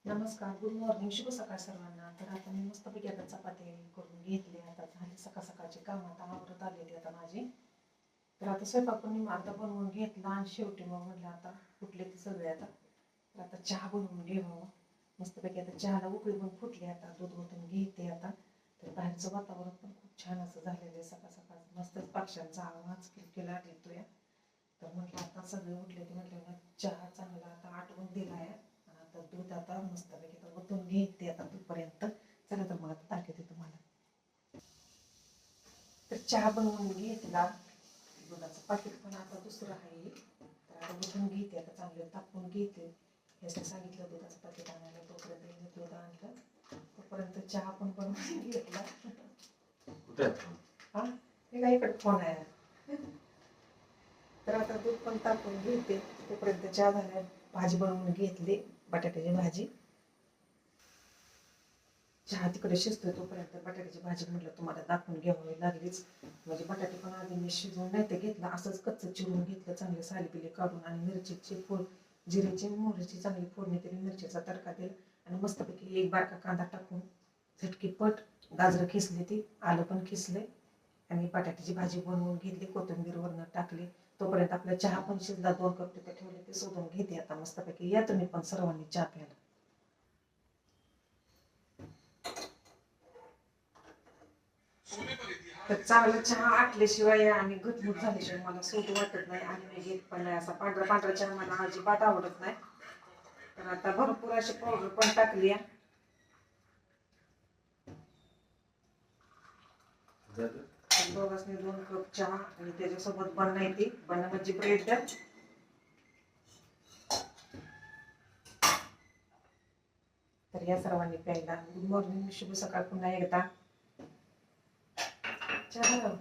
नमस्कार, good morning, शुभ सकाळ सर्वांना. तर आता मी मस्तपैकी आता चपाती करून घेतली. आता झाली सकाळ सकाळची काम, आता आवरत आलेली आता माझी. तर आता स्वयंपाक पण मी अर्धा बनवून घेतला आणि शेवटी मग म्हटलं आता फुटले ते सगळे आता. तर आता चहा बनवून घ्यावं मस्तपैकी. आता चहाला उकळी पण फुटली, आता दूध ओतून घेते आता. तर बाहेरचं वातावरण पण खूप छान असं झालेलं आहे सकाळ सकाळ. मस्तच पक्ष्यांचा आवाज किलकिलाट येतोय. तर म्हटलं आता सगळे उठले ते म्हटलं चहा चांगला आता आटवून दिलाय. आता दूध आता मस्तपैकी तर ओतून घेते आता दूधपर्यंत. चला तर मग आता दाखवते तुम्हाला. तर चहा बनवून घेतला, दुधाचं पाकिट पण आता दुसरं आहे. तर आता ओतून घेते आता, चांगलं तापवून घेते. याचं सांगितलं दुधाचं पाकिट आणायला, तोपर्यंत दूध आणलं. तोपर्यंत चहा पण बनवून घेतला. हा हे काय इकडे फोन आहे. तर आता दूध पण तापवून घेते, तोपर्यंत चहा झाला. भाजी बनवून घेतली, बटाट्याची भाजी. चहा तिकडे शिजतोय तोपर्यंत बटाट्याची भाजी म्हटलं तुम्हाला दाखवून घ्यावी लागलीच. म्हणजे बटाटे पण आधी मी शिजवून नाही ते घेतलं, असंच कच्चं चिरून घेतलं चांगले सालीबिली काढून. आणि मिरचीची जिऱ्याची मोहरीची चांगली फोडणी दिली, मिरचीचा तडका दिला आणि मस्तपैकी एक बारका कांदा टाकून झटकीपट गाजरं खिसली, ती आलं पण खिसले आणि बटाट्याची भाजी बनवून घेतली. कोथिंबीर वरनं टाकली. तोपर्यंत आपला चहा पण शिजला. 2 कप तिथे ठेवले, ते शोधून घेते आता मस्तपैकी. या तुम्ही पण सर्वांनी चहा प्यायला. तर चांगला चहा आटल्याशिवाय आणि घटमुट झाल्याशिवाय मला सूट वाटत नाही आणि मी घेत पण नाही. असा पांढरा पांढरा चहा मला अजिबात आवडत नाही. तर आता भरपूर अशी पावडर पण टाकली आहे. दोघांनी 2 कप चहा आणि त्याच्यासोबत बन नाही, ती बन म्हणजे ब्रेड. तर या सर्वांनी प्यायला गुड मॉर्निंग, शुभ सकाळ पुन्हा एकदा. चहा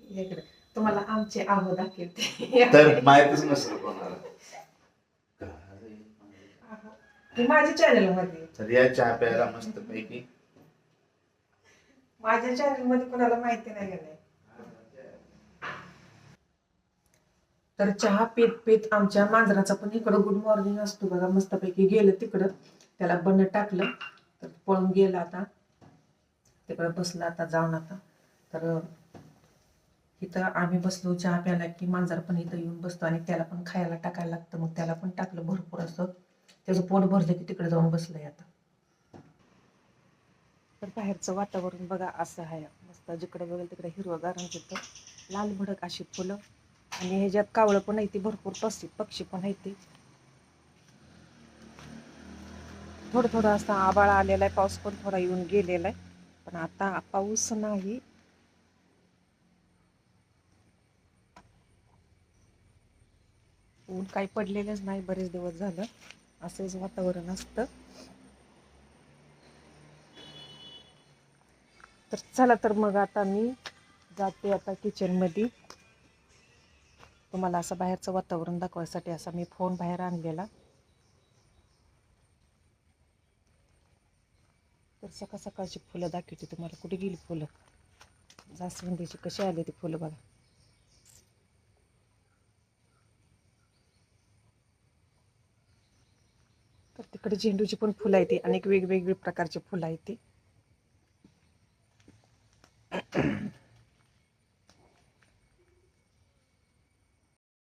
इकडे तुम्हाला आमचे आहो दाखवते. तर माहितच नसेल कोणाला. हे माझ्या चॅनल मध्ये. तर या चहा प्यायला मस्त पैकी. माझ्या चॅनल मध्ये कोणाला माहिती नाही का नाही. तर चहा पीत पीत आमच्या मांजराचा पण इकडं गुड मॉर्निंग असतो बघा. मस्तपैकी गेलं तिकडं, त्याला बन टाकलं तर पळून गेला. आता तिकडं बसला आता जाऊन. आता तर इथं आम्ही बसलो चहा प्यायला की मांजर पण इथं येऊन बसतो आणि त्याला पण खायला टाकायला लागतं. मग त्याला पण टाकलं भरपूर असं, त्याचं पोट भरलं की तिकडे जाऊन बसलंय आता. तर बाहेरचं वातावरण बघा असं आहे मस्त. जिकडे बघेल तिकडे हिरवगार आणि तिथं लाल भडक अशी फुलं आणि ह्याच्यात कावळं पण आहे ती, भरपूर पक्षी पण आहे ती. थोडं थोडं असं आबाळ आलेला आहे, पाऊस पण थोडा येऊन गेलेला आहे. पण आता पाऊस नाही. ऊन काही पडलेलंच नाही, बरेच दिवस झालं असंच वातावरण असतं. तर चला तर मग आता मी जाते आता किचन मध्ये. तुम्हाला असं बाहेरचं वातावरण दाखवायसाठी असा मी फोन बाहेर आणलेला. तर सकाळ सकाळची फुलं दाखवते तुम्हाला. कुठे गेली फुलं, जास्वंदीची कशी आली ती फुलं बघा. तर तिकडे झेंडूची पण फुलं आहेत, अनेक वेगवेगळी प्रकारची फुलं आहेत ती.